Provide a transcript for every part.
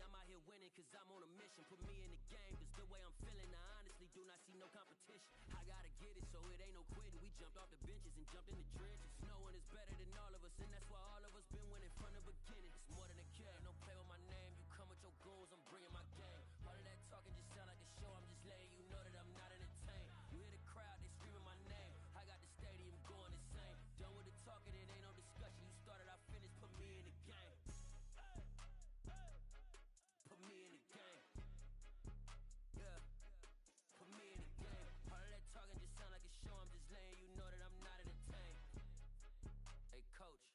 I'm out here winning cause I'm on a mission. Put me in the game cause the way I'm feeling, I honestly do not see no competition. I gotta get it so it ain't no quitting. We jumped off the benches and jumped in the trenches. No one is better than all of us, and that's why all of us been winning from the beginning. It's more than a care, don't play with my name. You come with your goons, I'm bringing my game. All of that talking just sound like a show, I'm just letting you know that I'm not entertained. You hear the crowd, they screaming my name. I got the stadium going insane. Done with the talking, it ain't no discussion. You started, I finished, put me in the game. Put me in the game. Yeah. Put me in the game. All of that talking just sound like a show, I'm just letting you know that I'm not entertained. Hey coach,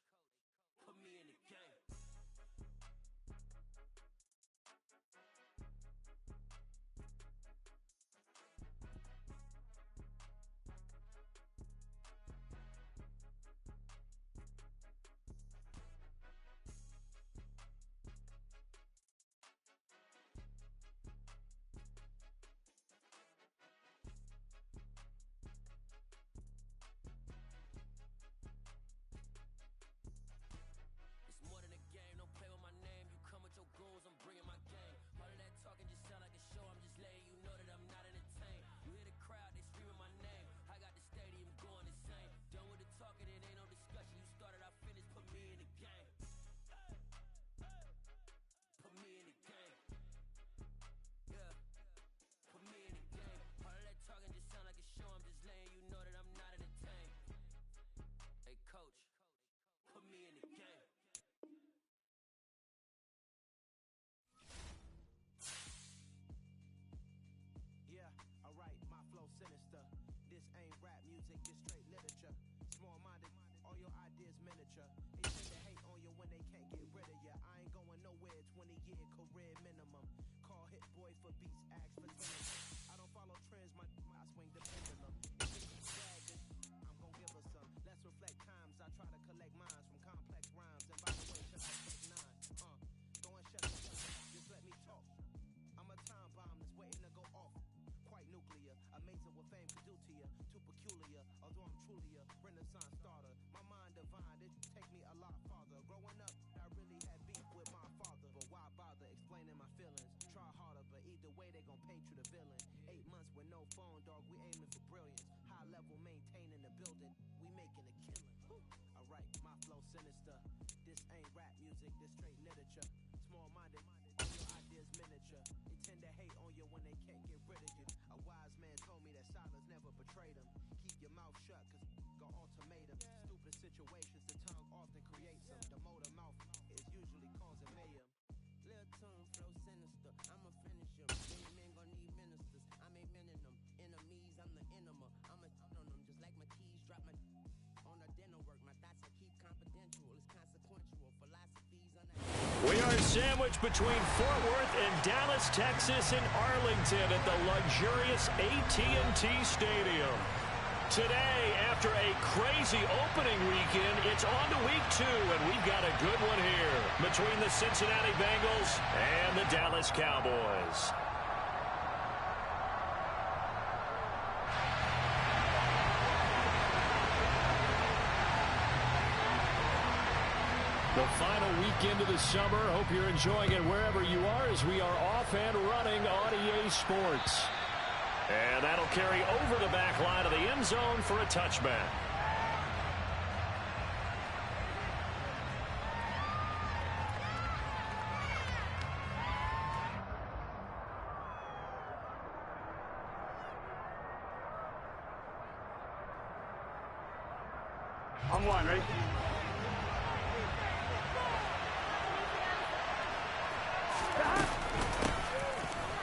put me in the game. It's more than a game, don't play with my name. You come with your goons, I'm bringing my game. All of that talking just sound like a show, I'm just letting you know that I'm not entertained. You hear the crowd, they screaming my name. I got the stadium going insane. Done with the talking, it ain't no discussion. You started, I finished, put me in the game. Put me in the game. Yeah. Put me in the game. All of that talking just sound like a show, I'm just letting you know that I'm not entertained. Hey coach, put me in the game. Yeah, alright, my flow sinister. This ain't rap music, this straight literature. Small-minded, all your ideas miniature. They tend to hate on you when they can't get rid of you. I ain't going nowhere, 20-year career minimum. Call hit boy for beats, ask for tennis. I don't follow trends, I swing the pendulum. I'm gonna give us some. Let's reflect times, I try to collect minds from complex rhymes. And by the way, just like 9. Go and shut the fuck up, just let me talk. I'm a time bomb that's waiting to go off. Quite nuclear, amazing what fame could do to you. Too peculiar, although I'm truly a renaissance starter. My mind divine, it take me a lot farther. Growing up, I really had beef with my father. But why bother explaining my feelings? Try harder, but either way they gon' paint you the villain. 8 months with no phone, dog, we aiming for brilliance. High level maintaining the building, we making a killing. Alright, my flow sinister. This ain't rap music, this straight literature. Small-minded, all your ideas miniature. They tend to hate on you when they can't get rid of you. A wise man told me that silence never betrayed him. Keep your mouth shut, cause got ultimatum. Stupid situations, the tongue often creates them. The motor mouth is usually causing mayhem. Lil' tune, flow sinister, I'ma finish him. Many men gon' need ministers, I'm a men in them. Enemies, I'm the enema. I'ma on them just like my keys, drop my on the dinner work. My thoughts I keep confidential, it's consequential. Philosophies on that. We are sandwiched between Fort Worth and Dallas, Texas, and Arlington at the luxurious AT&T Stadium. Today, after a crazy opening weekend, it's on to week 2, and we've got a good one here between the Cincinnati Bengals and the Dallas Cowboys. The final weekend of the summer. Hope you're enjoying it wherever you are as we are off and running on EA Sports. And that'll carry over the back line of the end zone for a touchback. On one, ready?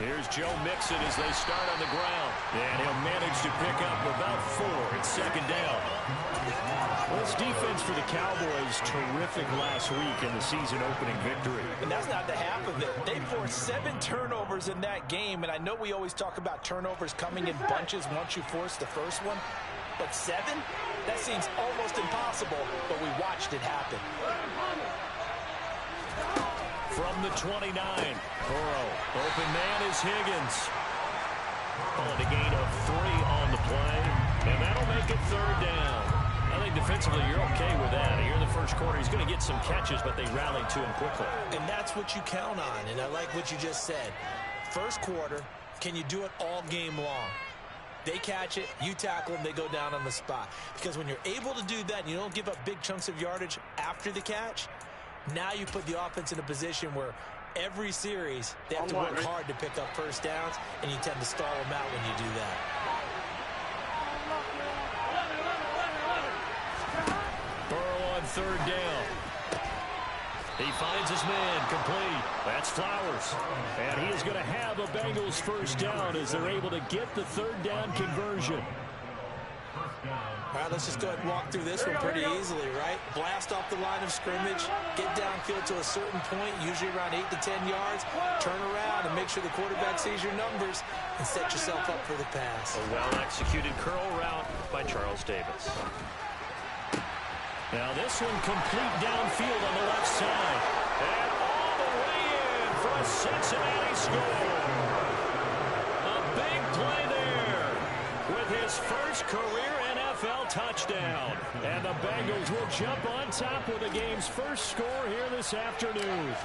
Here's Joe Mixon as they start on the ground. And he'll manage to pick up about 4. It's second down. Well, this defense for the Cowboys, terrific last week in the season-opening victory. And that's not the half of it. They forced 7 turnovers in that game, and I know we always talk about turnovers coming in bunches once you force the first one. But 7? That seems almost impossible, but we watched it happen. From the 29, Burrow. Open man is Higgins. Call it a gain of 3 on the play, and that'll make it third down. I think defensively you're okay with that. Here in the first quarter, he's going to get some catches, but they rallied to him quickly. And that's what you count on, and I like what you just said. First quarter, can you do it all game long? They catch it, you tackle them, they go down on the spot. Because when you're able to do that and you don't give up big chunks of yardage after the catch, now you put the offense in a position where every series they have to work hard to pick up first downs, and you tend to stall them out when you do that. Burrow on third down. He finds his man complete. That's Flowers. And he is going to have a Bengals first down as they're able to get the third down conversion. All right, let's just go ahead and walk through this one pretty easily, right? Blast off the line of scrimmage, get downfield to a certain point, usually around 8 to 10 yards, turn around and make sure the quarterback sees your numbers and set yourself up for the pass. A well-executed curl route by Charles Davis. Now this one complete downfield on the left side. And all the way in for a Cincinnati score. A big play there with his first career NFL touchdown. And the Bengals will jump on top with the game's first score here this afternoon.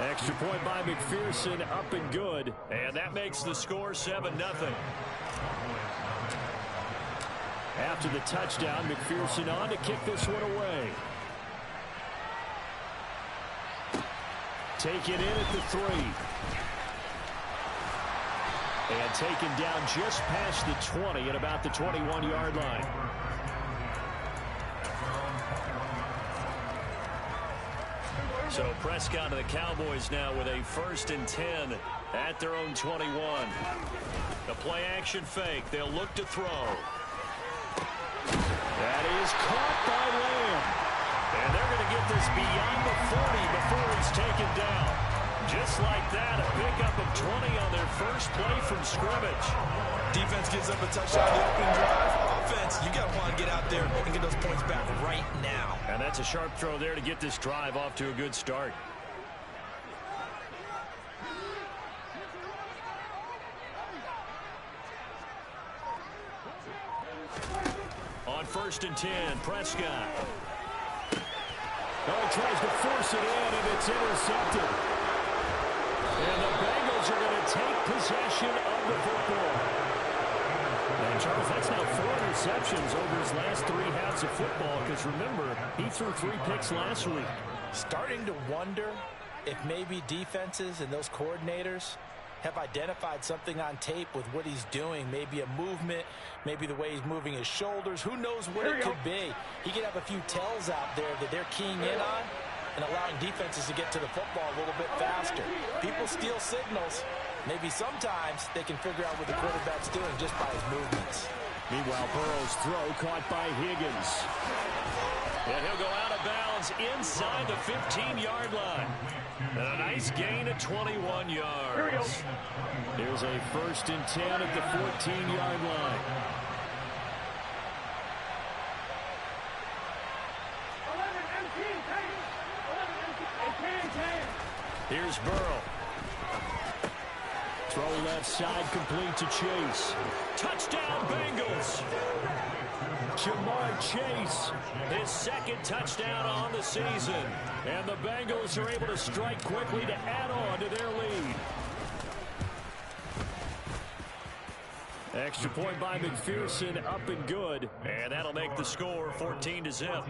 Extra point by McPherson, up and good. And that makes the score 7-0. After the touchdown, McPherson on to kick this one away. Taken in at the 3. And taken down just past the 20 at about the 21-yard line. So Prescott and the Cowboys now with a 1st and 10 at their own 21. The play action fake. They'll look to throw. That is caught by Lamb. And they're going to get this beyond the 40 before he's taken down. Just like that, a pickup of 20 on their first play from scrimmage. Defense gives up a touchdown on the opening drive. Offense, you got to want to get out there and get those points back right now. And that's a sharp throw there to get this drive off to a good start. On 1st and 10, Prescott. Oh, he tries to force it in, and it's intercepted. And the Bengals are going to take possession of the football. And Charles, that's now 4 interceptions over his last 3 halves of football, because remember, he threw 3 picks last week. Starting to wonder if maybe defenses and those coordinators have identified something on tape with what he's doing. Maybe a movement, maybe the way he's moving his shoulders. Who knows what it could be? He could have a few tells out there that they're keying in on and allowing defenses to get to the football a little bit faster. People steal signals. Maybe sometimes they can figure out what the quarterback's doing just by his movements. Meanwhile, Burrow's throw caught by Higgins. And he'll go out of bounds inside the 15-yard line. And a nice gain of 21 yards. Here's a 1st and 10 at the 14-yard line. Here's Burrow. Throw left side complete to Chase. Touchdown Bengals. Jamar Chase, his 2nd touchdown on the season. And the Bengals are able to strike quickly to add on to their lead. Extra point by McPherson, up and good. And that'll make the score 14-0.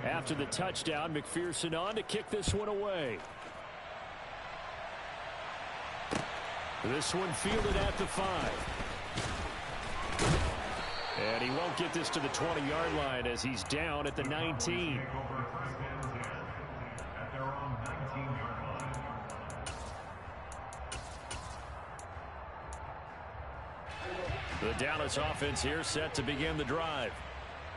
After the touchdown, McPherson on to kick this one away. This one fielded at the 5. And he won't get this to the 20-yard line as he's down at the 19. The Dallas offense here set to begin the drive.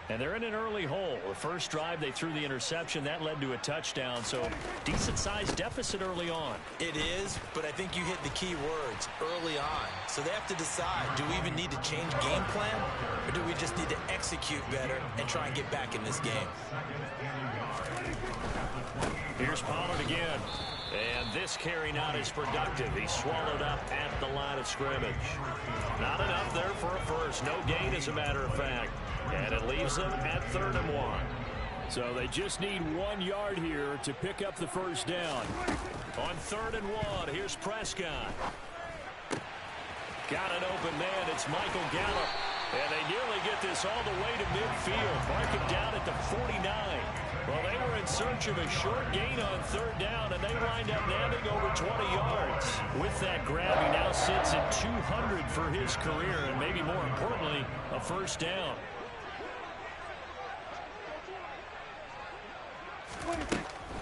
And they're in an early hole. The first drive, they threw the interception. That led to a touchdown, so decent-sized deficit early on. It is, but I think you hit the key words, early on. So they have to decide, do we even need to change game plan, or do we just need to execute better and try and get back in this game? Here's Pollard again. And this carry not as productive. He's swallowed up at the line of scrimmage. Not enough there for a first. No gain, as a matter of fact. And it leaves them at 3rd and 1. So they just need 1 yard here to pick up the first down. On 3rd and 1, here's Prescott. Got an open man. It's Michael Gallup. And they nearly get this all the way to midfield. Mark him down at the 49. Well, they were in search of a short gain on 3rd down, and they wind up nabbing over 20 yards. With that grab, he now sits at 200 for his career, and maybe more importantly, a first down.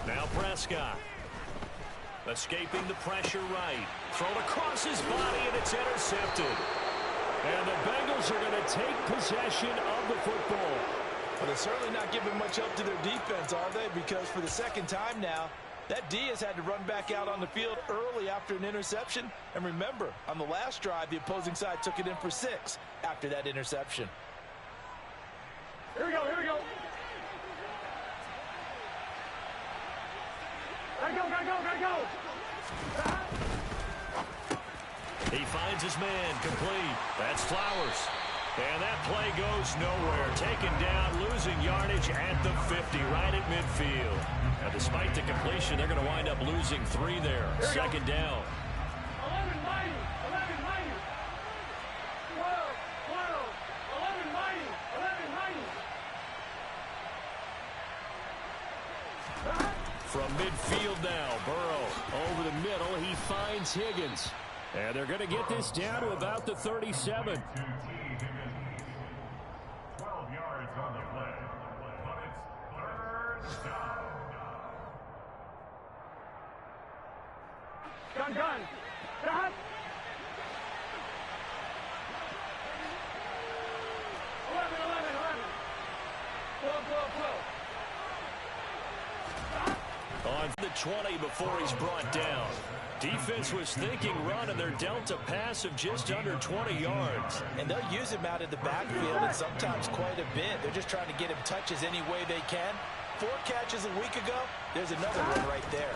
Now Prescott. Escaping the pressure right. Thrown across his body, and it's intercepted. And the Bengals are going to take possession of the football. Well, they're certainly not giving much help to their defense, are they? Because for the second time now, that D has had to run back out on the field early after an interception. And remember, on the last drive, the opposing side took it in for 6 after that interception. Here we go, here we go. Gotta go. He finds his man complete. That's Flowers. And that play goes nowhere. Taken down, losing yardage at the 50, right at midfield. Now, despite the completion, they're going to wind up losing 3 there. Second down. 11 mighty, 11 mighty. 12, 11 mighty, 11 mighty. From midfield now, Burrow over the middle. He finds Higgins. And they're going to get this down to about the 37. 12 yards on the play, but it's 3rd down. Gun. Stop. 11. 12. On the 20 before he's brought down. Defense was thinking run, and they're dealt a pass of just under 20 yards. And they'll use him out of the backfield, and sometimes quite a bit. They're just trying to get him touches any way they can. 4 catches a week ago. There's another one right there.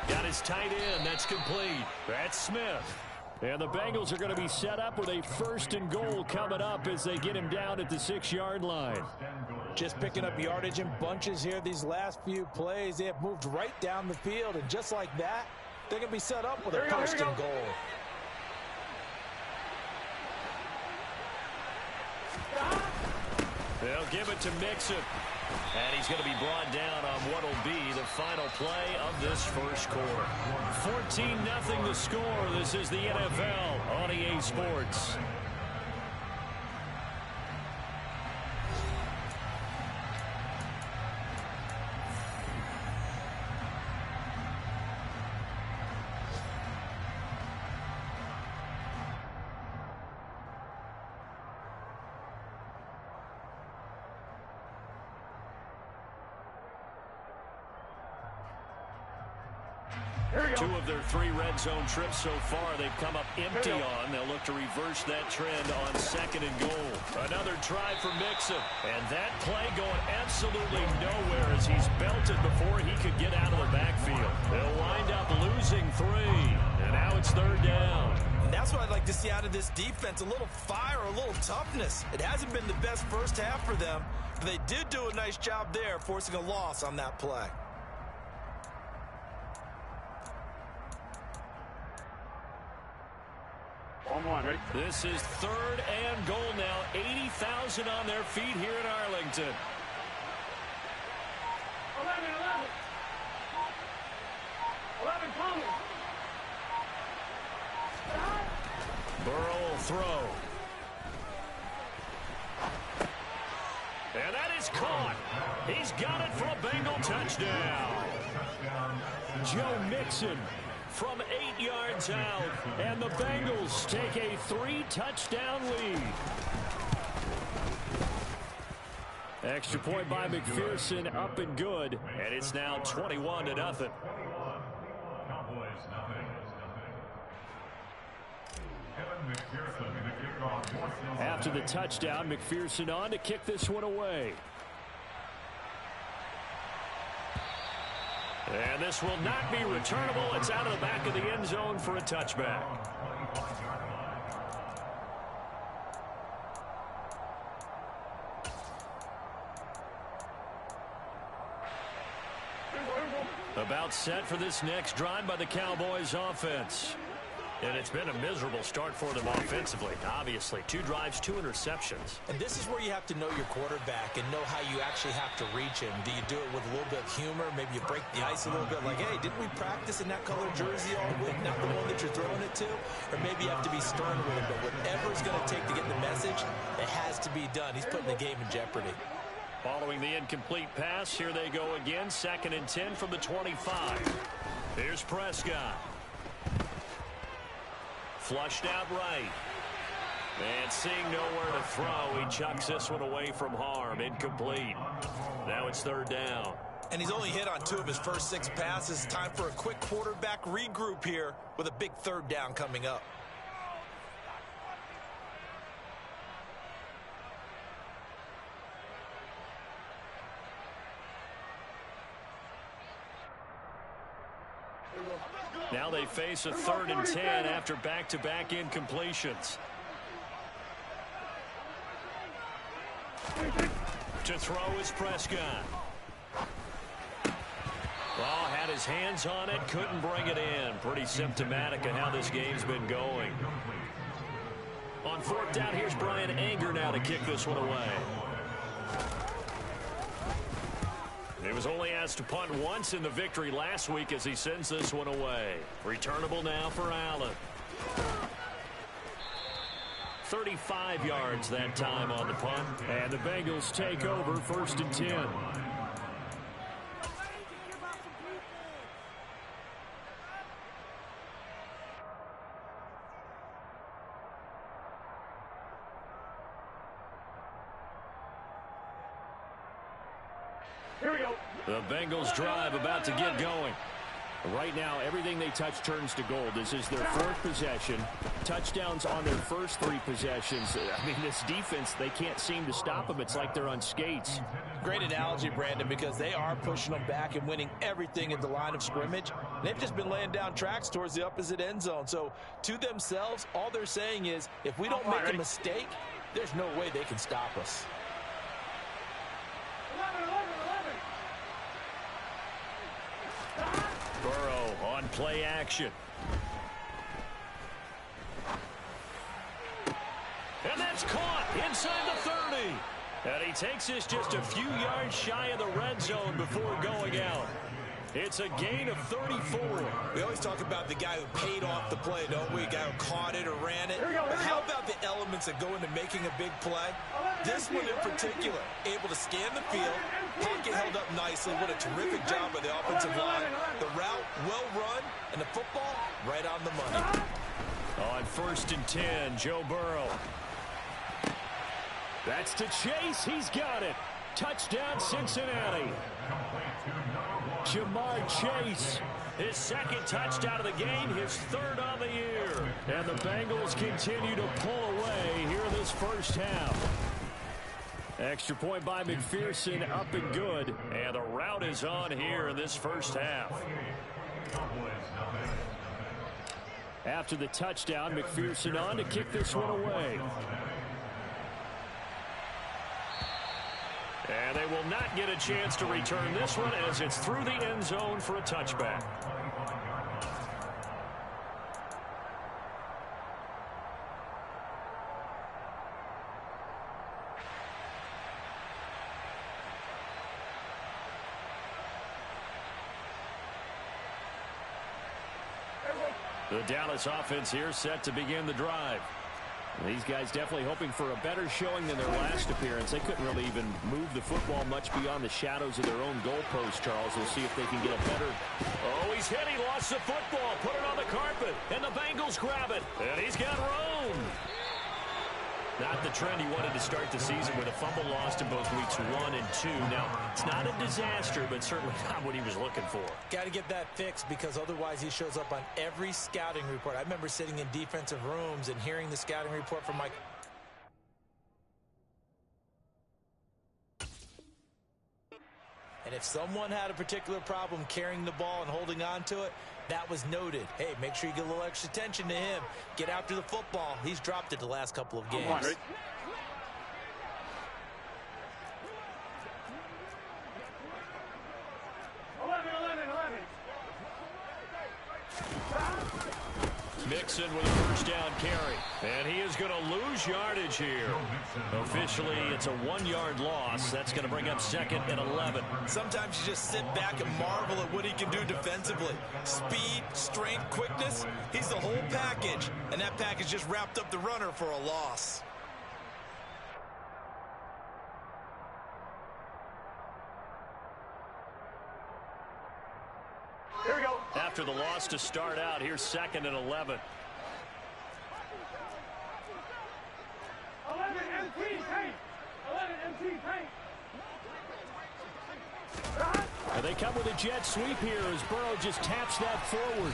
Got his tight end. That's complete. That's Smith. And the Bengals are going to be set up with a 1st and goal coming up as they get him down at the 6-yard line. Just picking up yardage in bunches here these last few plays. They have moved right down the field, and just like that, they're going to be set up with a 1st and goal. They'll give it to Mixon. And he's going to be brought down on what will be the final play of this first quarter. 14-0 the score. This is the NFL on EA Sports. Two of their 3 red zone trips so far, they've come up empty on. They'll look to reverse that trend on 2nd and goal. Another try for Mixon. And that play going absolutely nowhere as he's belted before he could get out of the backfield. They'll wind up losing 3. And now it's 3rd down. And that's what I'd like to see out of this defense. A little fire, a little toughness. It hasn't been the best first half for them, but they did do a nice job there, forcing a loss on that play. This is 3rd and goal now. 80,000 on their feet here in Arlington. 11 coming. Burrow will throw. And that is caught. He's got it for a Bengal touchdown. Joe Mixon from 8 yards out, and the Bengals take a 3-touchdown lead. Extra point by McPherson, up and good, and it's now 21-0. Cowboys 0. After the touchdown, McPherson on to kick this one away. And this will not be returnable. It's out of the back of the end zone for a touchback. About set for this next drive by the Cowboys offense. And it's been a miserable start for them offensively, obviously. 2 drives, 2 interceptions. And this is where you have to know your quarterback and know how you actually have to reach him. Do you do it with a little bit of humor? Maybe you break the ice a little bit like, hey, didn't we practice in that color jersey all week, not the one that you're throwing it to? Or maybe you have to be stern with him. But whatever it's going to take to get the message, it has to be done. He's putting the game in jeopardy. Following the incomplete pass, here they go again. 2nd and 10 from the 25. Here's Prescott. Flushed out right. And seeing nowhere to throw, he chucks this one away from harm. Incomplete. Now it's 3rd down. And he's only hit on 2 of his first 6 passes. Time for a quick quarterback regroup here with a big 3rd down coming up. Now they face a 3rd and 10 after back-to-back incompletions. To throw is Prescott. Ball had his hands on it, couldn't bring it in. Pretty symptomatic of how this game's been going. On 4th down, here's Brian Anger now to kick this one away. He was only asked to punt once in the victory last week as he sends this one away. Returnable now for Allen. 35 yards that time on the punt. And the Bengals take over 1st and 10. Here we go. The Bengals drive about to get going. Right now, everything they touch turns to gold. This is their 4th possession. Touchdowns on their first 3 possessions. I mean, this defense, they can't seem to stop them. It's like they're on skates. Great analogy, Brandon, because they are pushing them back and winning everything at the line of scrimmage. They've just been laying down tracks towards the opposite end zone. So, to themselves, all they're saying is, if we don't make a mistake, there's no way they can stop us. 11, 11, 11. Burrow on play action. And that's caught inside the 30. And he takes this just a few yards shy of the red zone before going out. It's a gain of 34. We always talk about the guy who paid off the play, don't we? A guy who caught it or ran it. But how about the elements that go into making a big play? This one in particular, able to scan the field, pocket held up nicely. What a terrific job by the offensive line. The route, well run, and the football, right on the money. On 1st and 10, Joe Burrow. That's to Chase. He's got it. Touchdown, Cincinnati. Jamar Chase, his 2nd touchdown of the game, his 3rd on the year. And the Bengals continue to pull away here in this first half. Extra point by McPherson, up and good. And the route is on here in this first half. After the touchdown, McPherson on to kick this one away. And they will not get a chance to return this one as it's through the end zone for a touchback. The Dallas offense here set to begin the drive. These guys definitely hoping for a better showing than their last appearance. They couldn't really even move the football much beyond the shadows of their own goalpost, Charles. We'll see if they can get a better... Oh, he's hit. He lost the football. Put it on the carpet. And the Bengals grab it. And he's got room. Not the trend he wanted to start the season with a fumble lost in both weeks 1 and 2. Now, it's not a disaster, but certainly not what he was looking for. Got to get that fixed because otherwise he shows up on every scouting report. I remember sitting in defensive rooms and hearing the scouting report from Mike. And if someone had a particular problem carrying the ball and holding on to it, that was noted. Hey, make sure you get a little extra attention to him. Get after the football. He's dropped it the last couple of games. 11. Mixon with a first down carry. And he is going to lose yardage here. Officially, it's a 1-yard loss. That's going to bring up second and 11. Sometimes you just sit back and marvel at what he can do defensively. Speed, strength, quickness. He's the whole package. And that package just wrapped up the runner for a loss. Here we go. After the loss to start out, here's second and 11. 11 MT tank. 11 MT tank. And they come with a jet sweep here as Burrow just taps that forward.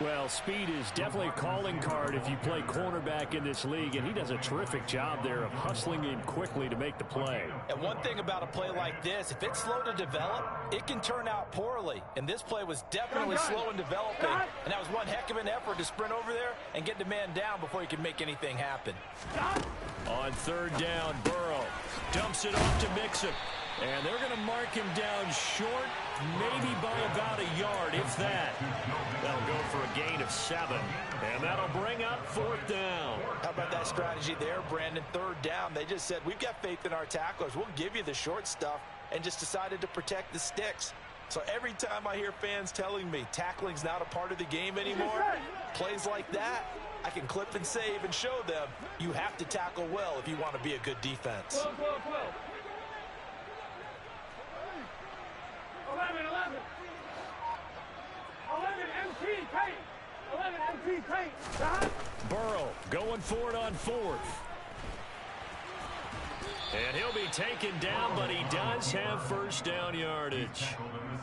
Well, speed is definitely a calling card if you play cornerback in this league, and he does a terrific job there of hustling in quickly to make the play. And one thing about a play like this, if it's slow to develop, it can turn out poorly. And this play was definitely slow in developing, and that was one heck of an effort to sprint over there and get the man down before he could make anything happen. On third down, Burrow dumps it off to Mixon. And they're going to mark him down short, maybe by about a yard, if that. That'll go for a gain of 7. And that'll bring up fourth down. How about that strategy there, Brandon? Third down, they just said, we've got faith in our tacklers. We'll give you the short stuff, and just decided to protect the sticks. So every time I hear fans telling me tackling's not a part of the game anymore, plays like that, I can clip and save and show them you have to tackle well if you want to be a good defense. 12. 11 MT tank. 11 MT tank. Burrow going for it on fourth. And he'll be taken down, but he does have first down yardage.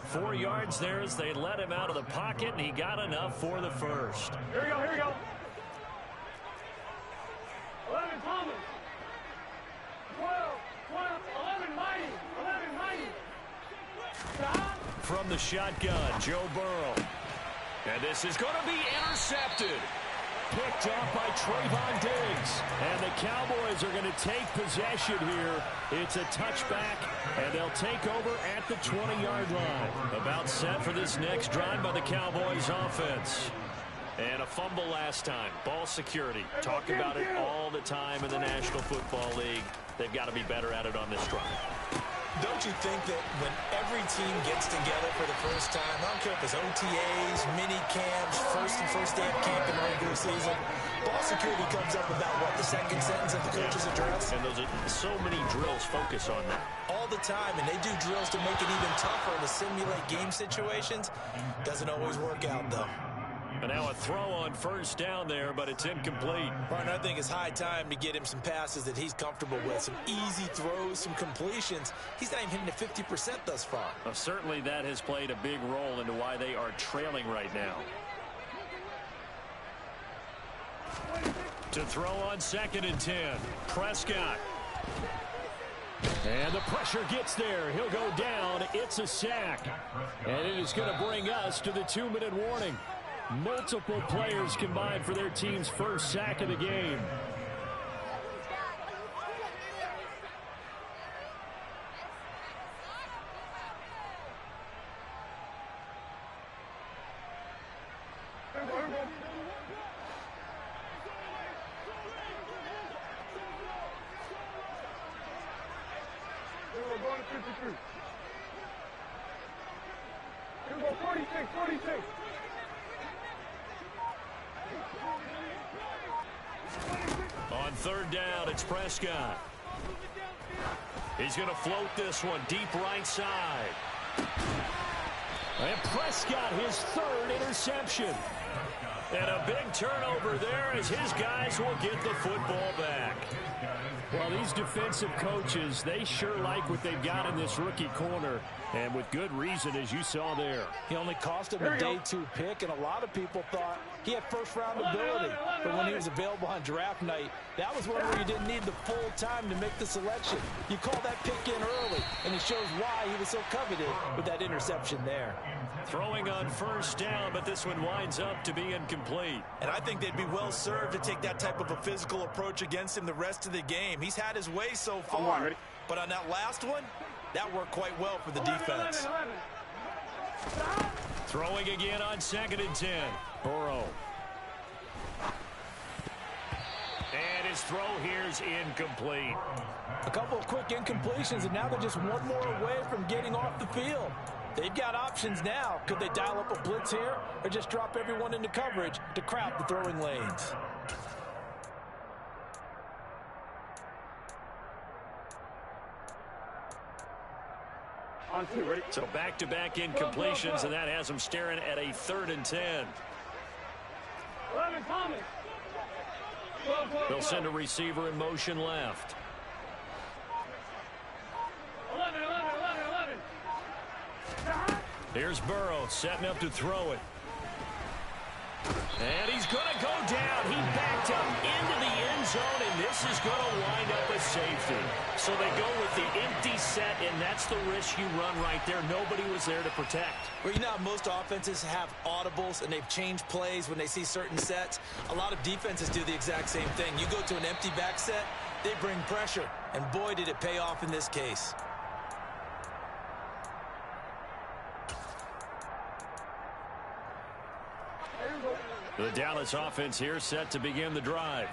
4 yards there as they let him out of the pocket, and he got enough for the first. Here we go. 11 Thomas. 12. 11 Mighty. 11 Mighty. From the shotgun, Joe Burrow. And this is going to be intercepted. Picked off by Trayvon Diggs. And the Cowboys are going to take possession here. It's a touchback, and they'll take over at the 20-yard line. About set for this next drive by the Cowboys offense. And a fumble last time. Ball security. Talk about it all the time in the National Football League. They've got to be better at it on this drive. Don't you think that when every team gets together for the first time, I don't care if it's OTAs, mini camps, first day of camp in the regular season, ball security comes up about, what, the second sentence of the coach's address? And those are so many drills focus on that. All the time, and they do drills to make it even tougher to simulate game situations. Doesn't always work out, though. And now a throw on first down there, but it's incomplete. Partner, I think it's high time to get him some passes that he's comfortable with. Some easy throws, some completions. He's not even hitting the 50% thus far. Well, certainly that has played a big role into why they are trailing right now. To throw on second and 10. Prescott. And the pressure gets there. He'll go down. It's a sack. And it is going to bring us to the 2-minute warning. Multiple players combined for their team's first sack of the game. Going to 53. Here we go, 46. On third down, it's Prescott. He's going to float this one deep right side. And Prescott, his third interception. And a big turnover there as his guys will get the football back. Well, these defensive coaches, they sure like what they've got in this rookie corner. And with good reason, as you saw there. He only cost him a day 2 pick, and a lot of people thought He had first-round ability, but when he was available on draft night, that was one where you didn't need the full time to make the selection. You call that pick in early, and it shows why he was so coveted with that interception there. Throwing on first down, but this one winds up to be incomplete. And I think they'd be well served to take that type of a physical approach against him the rest of the game. He's had his way so far, but on that last one, that worked quite well for the defense. Throwing again on 2nd and 10. Burrow. And his throw here's incomplete. A couple of quick incompletions, and now they're just one more away from getting off the field. They've got options now. Could they dial up a blitz here or just drop everyone into coverage to crowd the throwing lanes? So back-to-back incompletions, and that has them staring at a 3rd and 10. They'll send a receiver in motion left. 11. Here's Burrow setting up to throw it. And he's going to go down. He backed up into the end zone, and this is going to wind up a safety. So they go with the empty set, and that's the risk you run right there. Nobody was there to protect. Well, you know how most offenses have audibles, and they've changed plays when they see certain sets. A lot of defenses do the exact same thing. You go to an empty back set, they bring pressure, and boy, did it pay off in this case. The Dallas offense here set to begin the drive.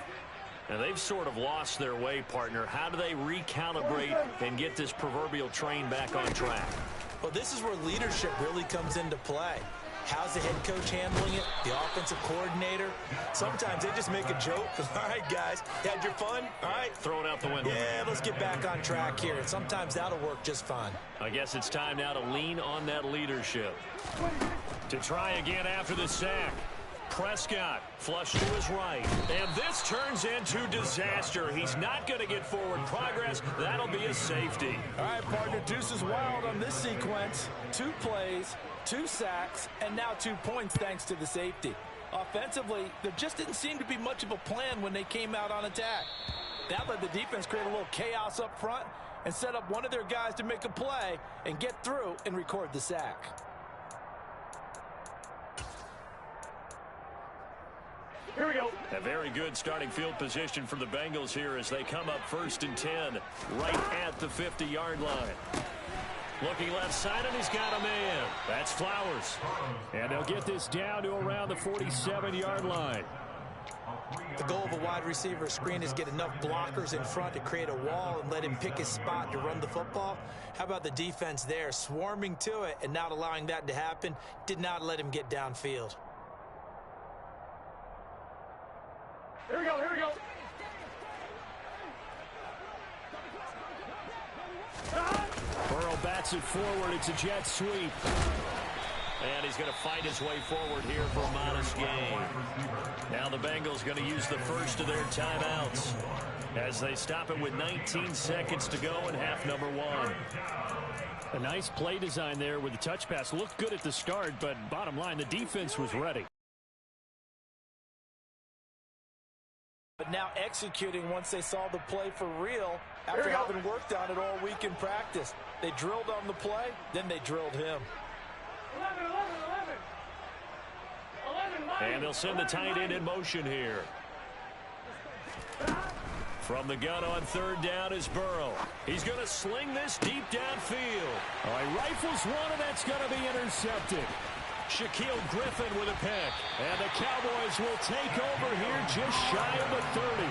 And they've sort of lost their way, partner. How do they recalibrate and get this proverbial train back on track? Well, this is where leadership really comes into play. How's the head coach handling it? The offensive coordinator? Sometimes they just make a joke. All right, guys, you had your fun? All right. Throw it out the window. Yeah, let's get back on track here. And sometimes that'll work just fine. I guess it's time now to lean on that leadership. To try again after the sack. Prescott flush to his right. And this turns into disaster. He's not going to get forward progress. That'll be a safety. All right, partner, deuce is wild on this sequence. 2 plays, 2 sacks, and now 2 points thanks to the safety. Offensively, there just didn't seem to be much of a plan when they came out on attack. That let the defense create a little chaos up front and set up one of their guys to make a play and get through and record the sack. Here we go. A very good starting field position for the Bengals here as they come up 1st and 10 right at the 50-yard line. Looking left side, and he's got a man. That's Flowers. And they'll get this down to around the 47-yard line. The goal of a wide receiver screen is get enough blockers in front to create a wall and let him pick his spot to run the football. How about the defense there, swarming to it and not allowing that to happen? Did not let him get downfield. Here we go. Burrow bats it forward. It's a jet sweep. And he's going to fight his way forward here for a modest gain. Now the Bengals going to use the first of their timeouts as they stop it with 19 seconds to go in half number 1. A nice play design there with the touch pass. Looked good at the start, but bottom line, the defense was ready. But now executing once they saw the play for real after having worked on it all week in practice. They drilled on the play, then they drilled him. 11. And they'll send the tight end in motion here. From the gun on 3rd down is Burrow. He's going to sling this deep downfield. All right, rifles one, and that's going to be intercepted. Shaquille Griffin with a pick. And the Cowboys will take over here just shy of the 30.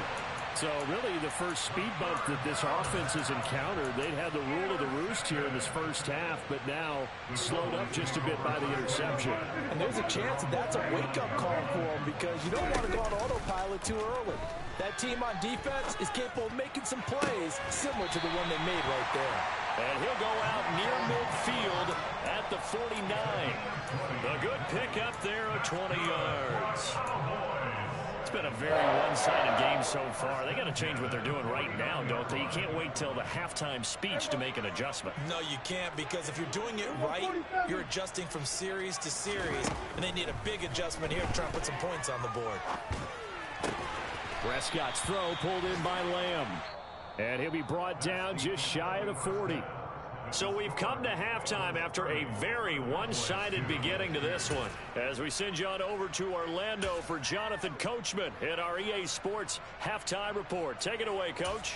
So really the first speed bump that this offense has encountered. They'd had the rule of the roost here in this first half, but now slowed up just a bit by the interception. And there's a chance that that's a wake-up call for them because you don't want to go on autopilot too early. That team on defense is capable of making some plays similar to the one they made right there. And he'll go out near midfield at the 49. A good pick up there of 20 yards. been a very one-sided game so far. They got to change what they're doing right now, don't they? You can't wait till the halftime speech to make an adjustment. No, you can't, because if you're doing it right, you're adjusting from series to series, and they need a big adjustment here to try and put some points on the board. Prescott's throw pulled in by Lamb. And he'll be brought down just shy of the 40. So we've come to halftime after a very one-sided beginning to this one. As we send you on over to Orlando for Jonathan Coachman in our EA Sports Halftime Report. Take it away, Coach.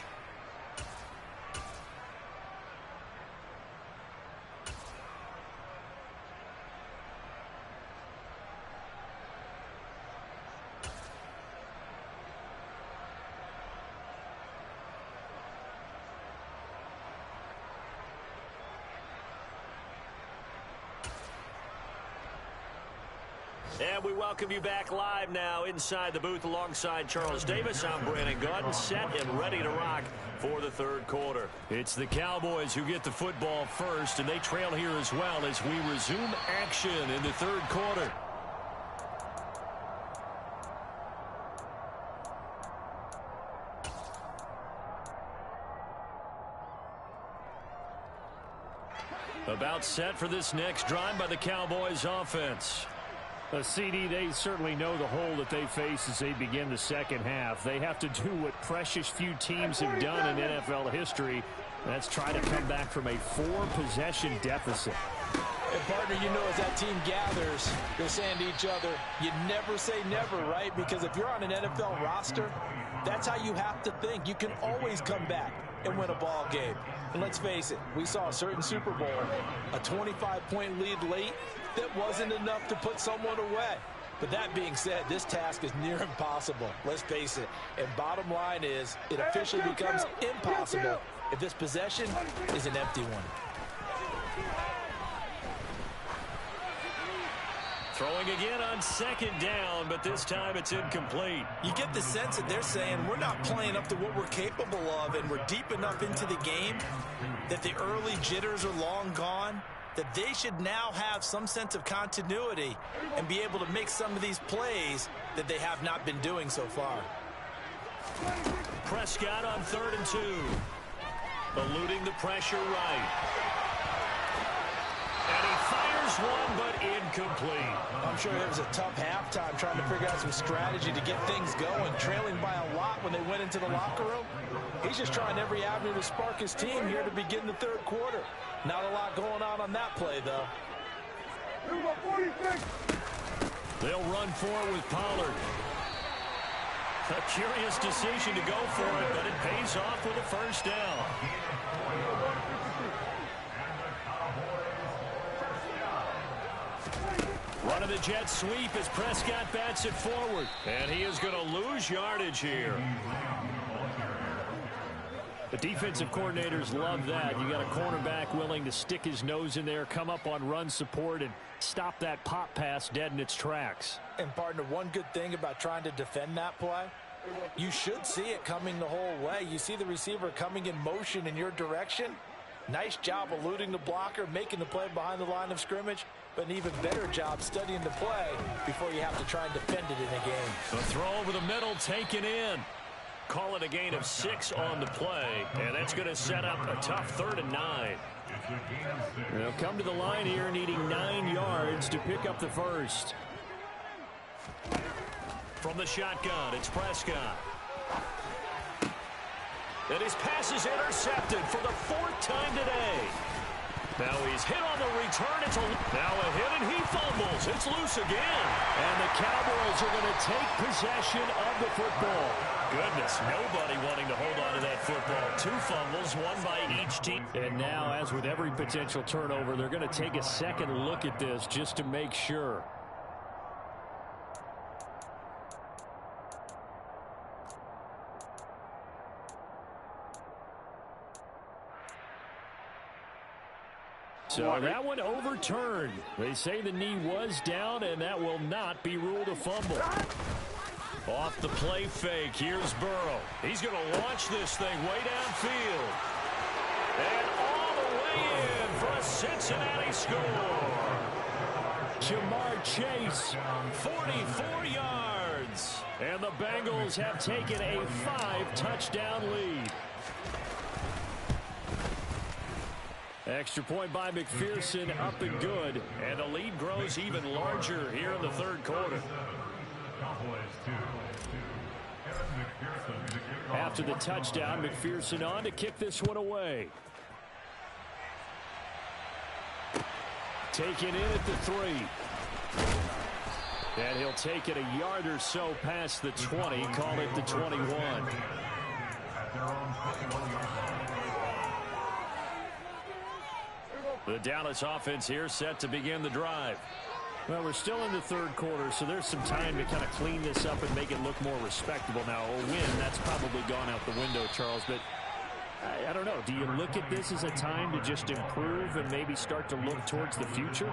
And we welcome you back live now inside the booth alongside Charles Davis. I'm Brandon Gaudin, set and ready to rock for the third quarter. It's the Cowboys who get the football first, and they trail here as well as we resume action in the third quarter. About set for this next drive by the Cowboys offense. CD, they certainly know the hole that they face as they begin the second half. They have to do what precious few teams have done in NFL history. That's try to come back from a 4-possession deficit. And, partner, you know, as that team gathers, they're saying to each other, you never say never, right? Because if you're on an NFL roster, that's how you have to think. You can always come back and win a ball game. And let's face it, we saw a certain Super Bowl, a 25-point lead late that wasn't enough to put someone away. But that being said, this task is near impossible. Let's face it. And bottom line is, it officially becomes impossible if this possession is an empty one. Throwing again on second down, but this time it's incomplete. You get the sense that they're saying we're not playing up to what we're capable of, and we're deep enough into the game that the early jitters are long gone, that they should now have some sense of continuity and be able to make some of these plays that they have not been doing so far. Prescott on 3rd and 2. Eluding the pressure right. And he fires one, but incomplete. I'm sure it was a tough halftime trying to figure out some strategy to get things going, trailing by a lot when they went into the locker room. He's just trying every avenue to spark his team here to begin the third quarter. Not a lot going on that play, though. They'll run for it with Pollard. A curious decision to go for it, but it pays off with a first down. Running the jet sweep as Prescott bats it forward. And he is going to lose yardage here. The defensive coordinators love that. You got a cornerback willing to stick his nose in there, come up on run support, and stop that pop pass dead in its tracks. And, partner, one good thing about trying to defend that play, you should see it coming the whole way. You see the receiver coming in motion in your direction. Nice job eluding the blocker, making the play behind the line of scrimmage, but an even better job studying the play before you have to try and defend it in a game. The throw over the middle taken in. Call it a gain of 6 on the play, and that's going to set up a tough 3rd and 9. They'll come to the line here needing 9 yards to pick up the first. From the shotgun, it's Prescott. And his pass is intercepted for the 4th time today. Now he's hit on the return. Now a hit, and he fumbles. It's loose again. And the Cowboys are going to take possession of the football. Goodness, nobody wanting to hold on to that football. 2 fumbles, 1 by each team. And now, as with every potential turnover, they're going to take a second look at this just to make sure. So that one overturned. They say the knee was down, and that will not be ruled a fumble. Off the play fake, here's Burrow. He's going to launch this thing way downfield. And all the way in for a Cincinnati score. Jamar Chase, 44 yards. yards. And the Bengals have taken a 5-touchdown lead. Extra point by McPherson, up and good. And the lead grows even larger here in the third quarter. After the touchdown, McPherson on to kick this one away. Taken in at the 3. And he'll take it a yard or so past the 20, call it the 21. The Dallas offense here set to begin the drive. Well, we're still in the third quarter, so there's some time to kind of clean this up and make it look more respectable. Now, a win, that's probably gone out the window, Charles, but I don't know. Do you look at this as a time to just improve and maybe start to look towards the future?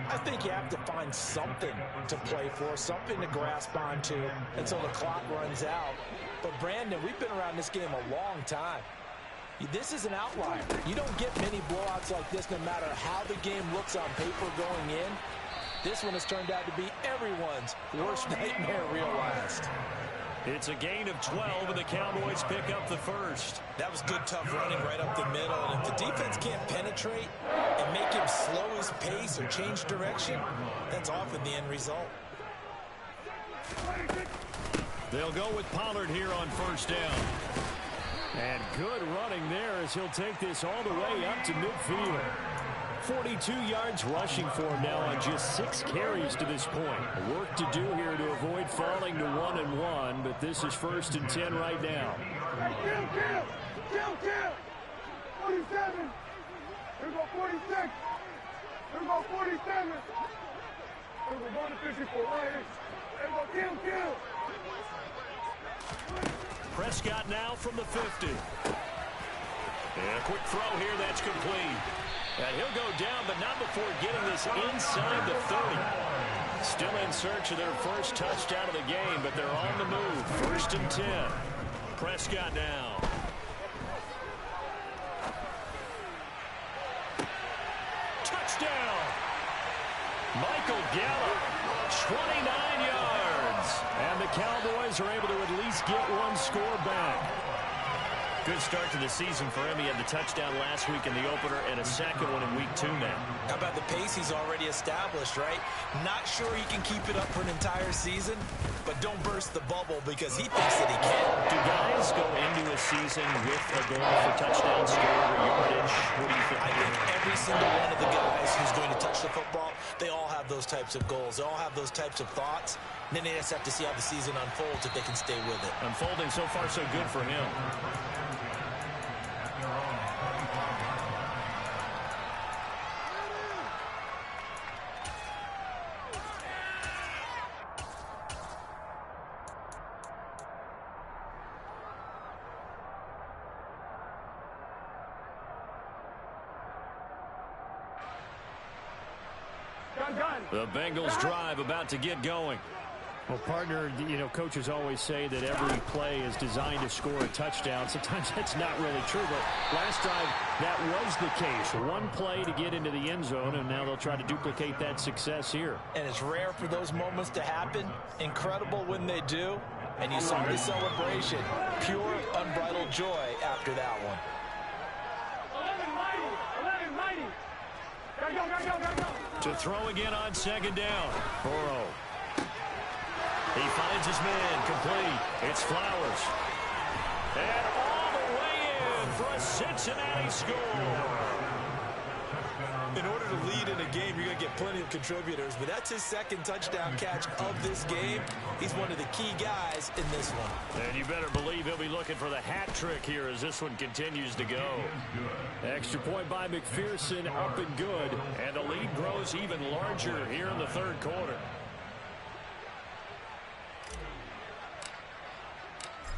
I think you have to find something to play for, something to grasp onto until the clock runs out. But, Brandon, we've been around this game a long time. This is an outlier. You don't get many blowouts like this no matter how the game looks on paper going in. This one has turned out to be everyone's worst nightmare realized. It's a gain of 12, and the Cowboys pick up the first. That was good, tough running right up the middle. And if the defense can't penetrate and make him slow his pace or change direction, that's often the end result. They'll go with Pollard here on first down. And good running there as he'll take this all the way up to midfield. 42 yards rushing for him now on just 6 carries to this point. Work to do here to avoid falling to 1-1, but this is 1st and 10 right now. Kill! 47! Here go 46! Here go 47! Here go 154 right here. Here go kill! Prescott now from the 50. And a quick throw here, that's complete. And he'll go down, but not before getting this inside the 30. Still in search of their first touchdown of the game, but they're on the move. 1st and 10. Prescott now. Touchdown! Michael Gallup, 29 yards. And the Cowboys are able to at least get one score back. Good start to the season for him. He had the touchdown last week in the opener and a second one in week 2 now. How about the pace he's already established, right? Not sure he can keep it up for an entire season, but don't burst the bubble because he thinks that he can. Do guys go into a season with a goal for touchdown score or yardage? What do you think? I think every single one of the guys who's going to touch the football, they all have those types of goals. They all have those types of thoughts. And then they just have to see how the season unfolds if they can stay with it. Unfolding so far so good for him. The Bengals drive about to get going. Well, partner, coaches always say that every play is designed to score a touchdown. Sometimes that's not really true, but last drive, that was the case. One play to get into the end zone, and now they'll try to duplicate that success here. And it's rare for those moments to happen. Incredible when they do. And you saw the celebration. Pure, unbridled joy after that one. 11 mighty. Go. To throw again on 2nd down. Burrow. He finds his man, complete. It's Flowers. And all the way in for a Cincinnati score. In order to lead in a game, you're going to get plenty of contributors, but that's his 2nd touchdown catch of this game. He's one of the key guys in this one. And you better believe he'll be looking for the hat trick here as this one continues to go. Extra point by McPherson, up and good. And the lead grows even larger here in the third quarter.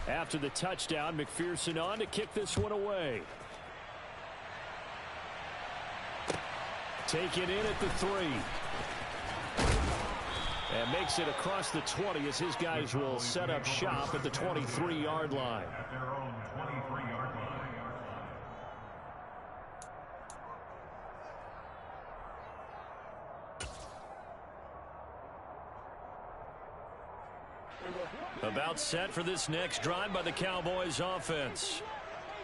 After the touchdown, McPherson on to kick this one away. Taken in at the 3. And makes it across the 20 as his guys will set up shop at the 23-yard line. At their own 23-yard line. About set for this next drive by the Cowboys offense.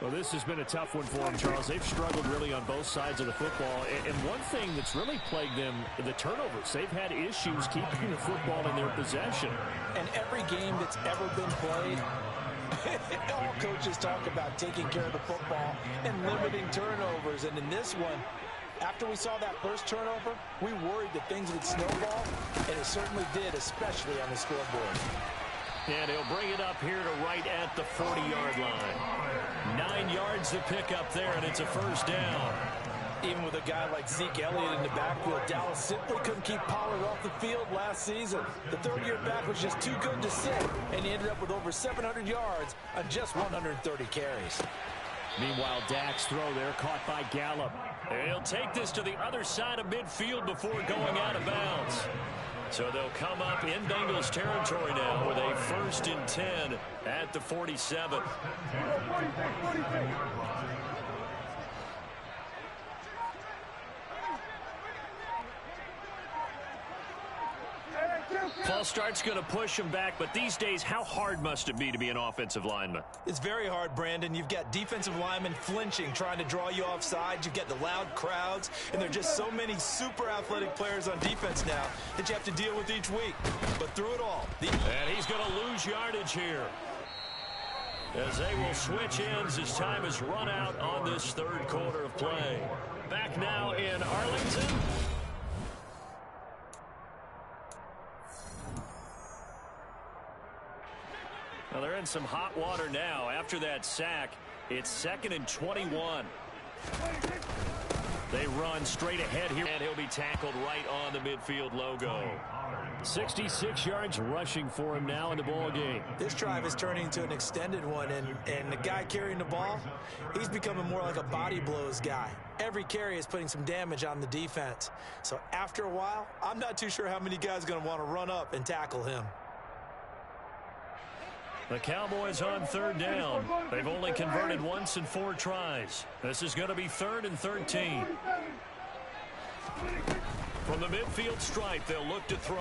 Well, this has been a tough one for them, Charles. They've struggled really on both sides of the football. And one thing that's really plagued them, the turnovers. They've had issues keeping the football in their possession. And every game that's ever been played, all coaches talk about taking care of the football and limiting turnovers. And in this one, after we saw that first turnover, we worried that things would snowball, and it certainly did, especially on the scoreboard. And he'll bring it up here to right at the 40-yard line. 9 yards to pick up there, and it's a first down. Even with a guy like Zeke Elliott in the backfield, Dallas simply couldn't keep Pollard off the field last season. The third-year back was just too good to sit, and he ended up with over 700 yards on just 130 carries. Meanwhile, Dak's throw there caught by Gallup. And he'll take this to the other side of midfield before going out of bounds. So they'll come up in Bengals territory now with a 1st and 10 at the 47. False start's going to push him back, but these days, how hard must it be to be an offensive lineman? It's very hard, Brandon. You've got defensive linemen flinching, trying to draw you off sides. You've got the loud crowds, and there are just so many super athletic players on defense now that you have to deal with each week. But through it all, and he's going to lose yardage here, as they will switch ends as time is run out on this third quarter of play. Back now in Arlington. Well, they're in some hot water now. After that sack, it's 2nd and 21. They run straight ahead here, and he'll be tackled right on the midfield logo. 66 yards rushing for him now in the ball game. This drive is turning into an extended one, and the guy carrying the ball, he's becoming more like a body blows guy. Every carry is putting some damage on the defense. So after a while, I'm not too sure how many guys are going to want to run up and tackle him. The Cowboys on 3rd down. They've only converted once in 4 tries. This is going to be 3rd and 13. From the midfield stripe, they'll look to throw.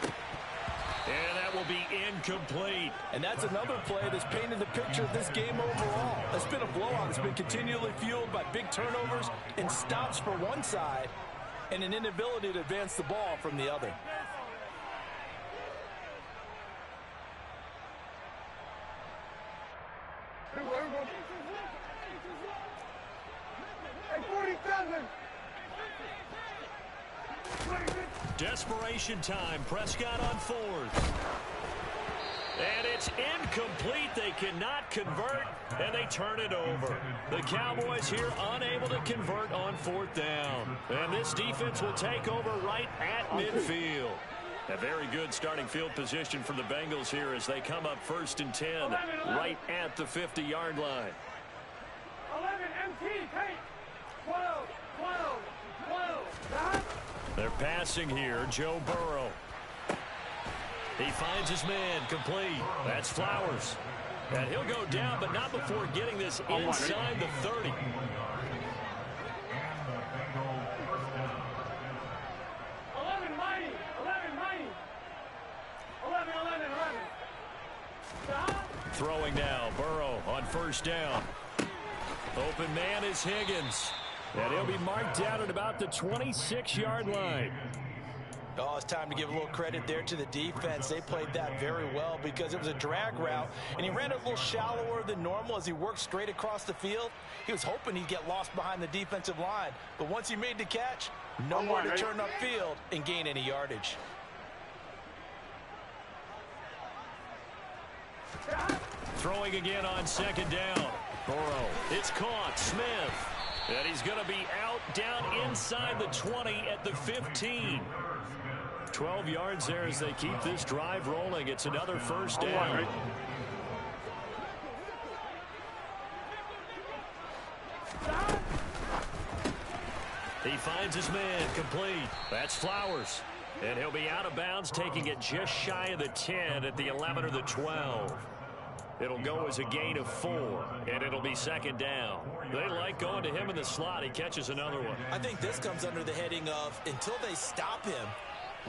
And that will be incomplete. And that's another play that's painted the picture of this game overall. It's been a blowout. It's been continually fueled by big turnovers and stops for one side and an inability to advance the ball from the other. Desperation time. Prescott on 4th. And it's incomplete. They cannot convert, and they turn it over. The Cowboys here unable to convert on 4th down. And this defense will take over right at midfield. A very good starting field position for the Bengals here as they come up 1st and 10 right at the 50-yard line. 11 MT, take 12, 12, 12. They're passing here. Joe Burrow. He finds his man complete. That's Flowers. And he'll go down, but not before getting this inside the 30. 11. Throwing now. Burrow on 1st down. Open man is Higgins. And he'll be marked down at about the 26-yard line. Oh, it's time to give a little credit there to the defense. They played that very well because it was a drag route, and he ran it a little shallower than normal as he worked straight across the field. He was hoping he'd get lost behind the defensive line, but once he made the catch, nowhere to turn upfield and gain any yardage. Throwing again on 2nd down. Burrow. It's caught. Smith. And he's going to be out down inside the 20 at the 15. 12 yards there as they keep this drive rolling. It's another 1st down. He finds his man complete. That's Flowers. And he'll be out of bounds, taking it just shy of the 10 at the 11 or the 12. It'll go as a gain of 4, and it'll be 2nd down. They like going to him in the slot. He catches another one. I think this comes under the heading of until they stop him,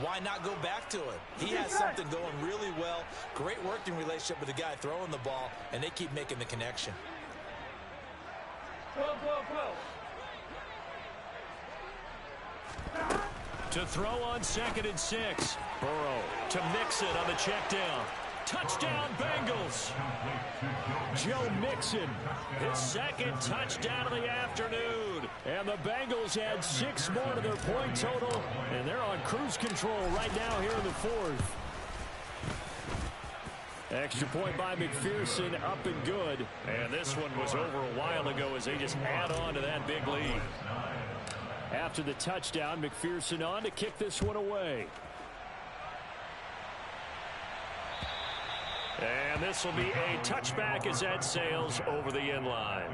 Why not go back to it? He has something going really well. Great working relationship with the guy throwing the ball, and they keep making the connection. 12. To throw on 2nd and 6. Burrow to Mixon on the check down. Touchdown, Bengals. Joe Mixon, his 2nd touchdown of the afternoon. And the Bengals add 6 more to their point total, and they're on cruise control right now here in the 4th. Extra point by McPherson, up and good. And this one was over a while ago as they just add on to that big lead. After the touchdown, McPherson on to kick this one away. And this will be a touchback as that sails over the end line.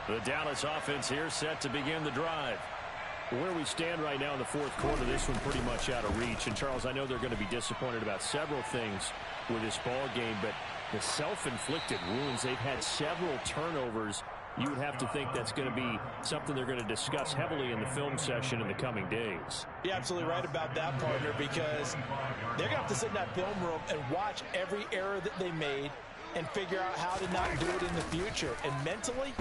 The Dallas offense here set to begin the drive. Where we stand right now in the 4th quarter, this one pretty much out of reach. And, Charles, I know they're going to be disappointed about several things with this ball game, but the self-inflicted wounds, they've had several turnovers. You would have to think that's going to be something they're going to discuss heavily in the film session in the coming days. You're absolutely right about that, partner, because they're going to have to sit in that film room and watch every error that they made and figure out how to not do it in the future. And mentally,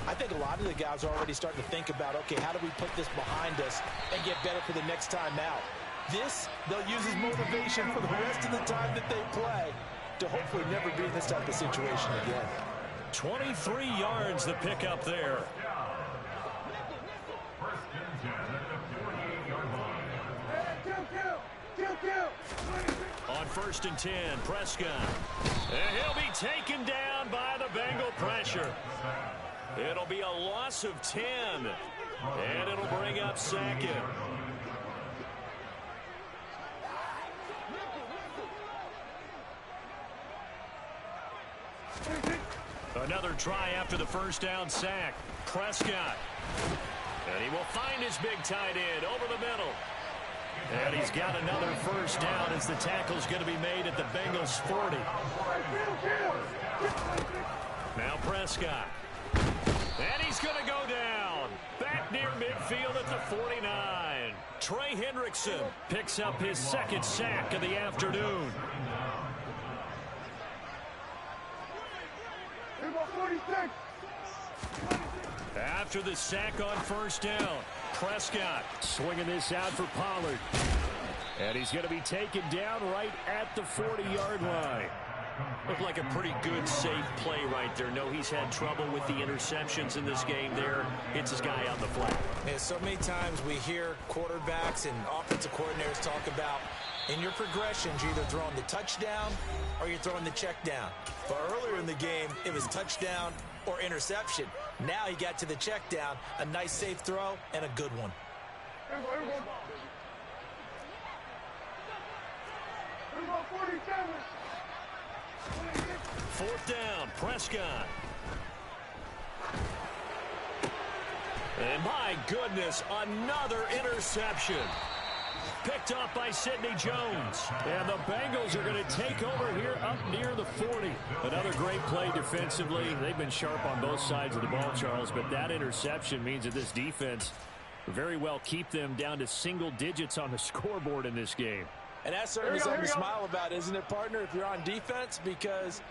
I think a lot of the guys are already starting to think about, okay, how do we put this behind us and get better for the next time out? This, they'll use as motivation for the rest of the time that they play to hopefully never be in this type of situation again. 23 yards the pickup there. On 1st and 10, Prescott. And he'll be taken down by the Bengal pressure. It'll be a loss of 10. And it'll bring up 2nd. Another try after the first down sack. Prescott. And he will find his big tight end over the middle. And he's got another first down as the tackle's going to be made at the Bengals 40. Now Prescott. And he's going to go down. Back near midfield at the 49. Trey Hendrickson picks up his 2nd sack of the afternoon. After the sack on first down, Prescott swinging this out for Pollard. And he's going to be taken down right at the 40-yard line. Looked like a pretty good, safe play right there. No, he's had trouble with the interceptions in this game there. Hits his guy on the flat. Yeah, so many times we hear quarterbacks and offensive coordinators talk about in your progressions, you're either throwing the touchdown or you're throwing the check down. But earlier in the game, it was touchdown or interception. Now he got to the check down, a nice safe throw, and a good one. 4th down, Prescott. And my goodness, another interception. Picked off by Sidney Jones. And the Bengals are going to take over here up near the 40. Another great play defensively. They've been sharp on both sides of the ball, Charles, but that interception means that this defense very well keep them down to single digits on the scoreboard in this game. And that's certainly something to smile about, isn't it, partner, if you're on defense? Because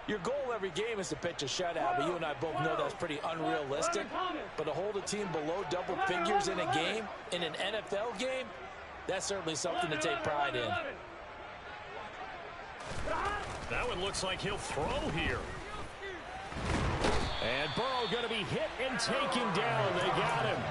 your goal every game is to pitch a shutout, but you and I both know that's pretty unrealistic. But to hold a team below double figures in a game, in an NFL game, that's certainly something to take pride in. That one looks like he'll throw here. And Burrow going to be hit and taken down. They got him.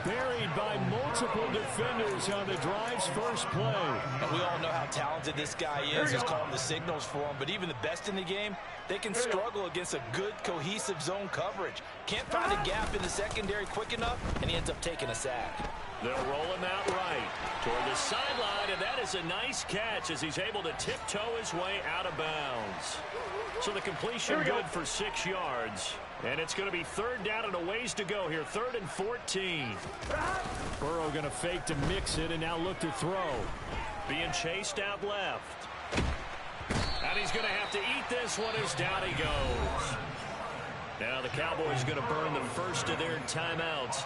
Buried by multiple defenders on the drive's first play. And we all know how talented this guy is. He's calling the signals for him. But even the best in the game, they can struggle against a good, cohesive zone coverage. Can't find a gap in the secondary quick enough, and he ends up taking a sack. They'll roll him out right toward the sideline, and that is a nice catch as he's able to tiptoe his way out of bounds. So the completion good for 6 yards. And it's going to be 3rd down and a ways to go here. 3rd and 14. Burrow going to fake to Mixon and now look to throw. Being chased out left. And he's going going to have to eat this one as down he goes. Now the Cowboys going to burn the first of their timeouts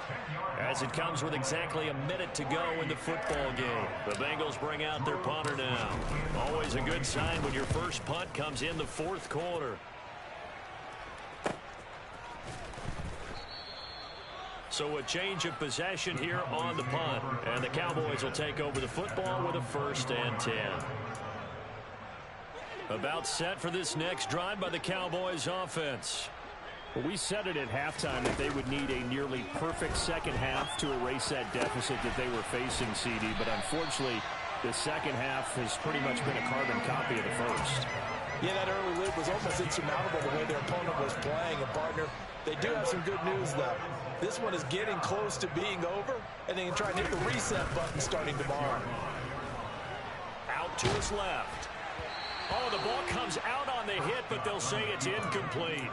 as it comes with exactly a minute to go in the football game. The Bengals bring out their punter now. Always a good sign when your first punt comes in the fourth quarter. So a change of possession here on the punt. And the Cowboys will take over the football with a 1st and 10. About set for this next drive by the Cowboys offense. Well, we said it at halftime that they would need a nearly perfect second half to erase that deficit that they were facing, CD. But unfortunately, the second half has pretty much been a carbon copy of the first. Yeah, that early lead was almost insurmountable the way their opponent was playing. And, partner, they do have some good news, though. This one is getting close to being over, and they can try and hit the reset button starting tomorrow. Out to his left. Oh, the ball comes out on the hit, but they'll say it's incomplete.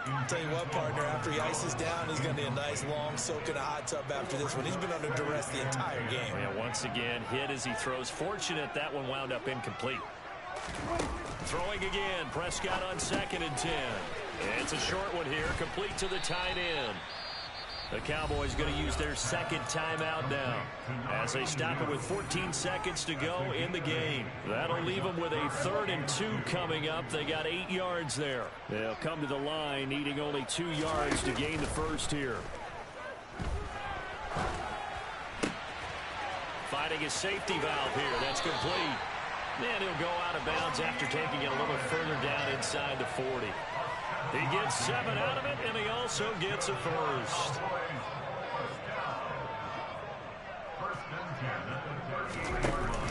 I'll tell you what, partner, after he ices down, he's going to need a nice long soak in a hot tub after this one. He's been under duress the entire game. Yeah, once again, hit as he throws. Fortunate that one wound up incomplete. Throwing again, Prescott on 2nd and 10. It's a short one here, complete to the tight end. The Cowboys going to use their second timeout now as they stop it with 14 seconds to go in the game. That'll leave them with a 3rd and 2 coming up. They got 8 yards there. They'll come to the line needing only 2 yards to gain the first here. Finding his safety valve here. That's complete. And he'll go out of bounds after taking it a little further down inside the 40. He gets 7 out of it, and he also gets a first.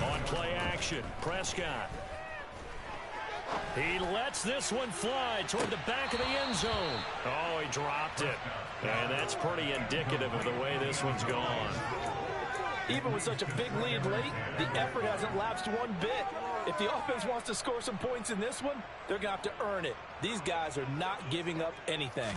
On play action, Prescott. He lets this one fly toward the back of the end zone. Oh, he dropped it. And that's pretty indicative of the way this one's gone. Even with such a big lead late, the effort hasn't lapsed one bit. If the offense wants to score some points in this one, they're going to have to earn it. These guys are not giving up anything.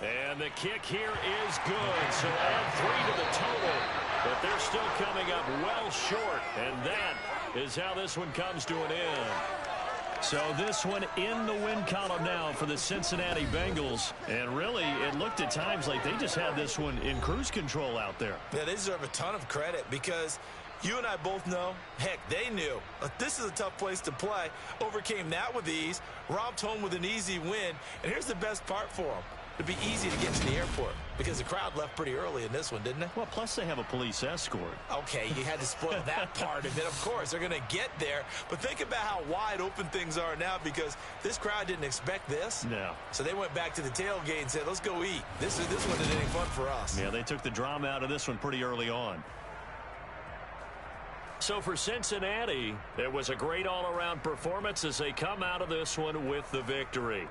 And the kick here is good. So add 3 to the total. But they're still coming up well short. And that is how this one comes to an end. So this one in the win column now for the Cincinnati Bengals. And really, it looked at times like they just had this one in cruise control out there. Yeah, they deserve a ton of credit because you and I both know, heck, they knew. This is a tough place to play. Overcame that with ease. Robbed home with an easy win. And here's the best part for them. It'd be easy to get to the airport because the crowd left pretty early in this one, didn't it? Well, plus they have a police escort. Okay, you had to spoil that part of it. Of course, they're going to get there. But think about how wide open things are now because this crowd didn't expect this. No. So they went back to the tailgate and said, let's go eat. This one isn't any fun for us. Yeah, they took the drama out of this one pretty early on. So for Cincinnati, it was a great all-around performance as they come out of this one with the victory.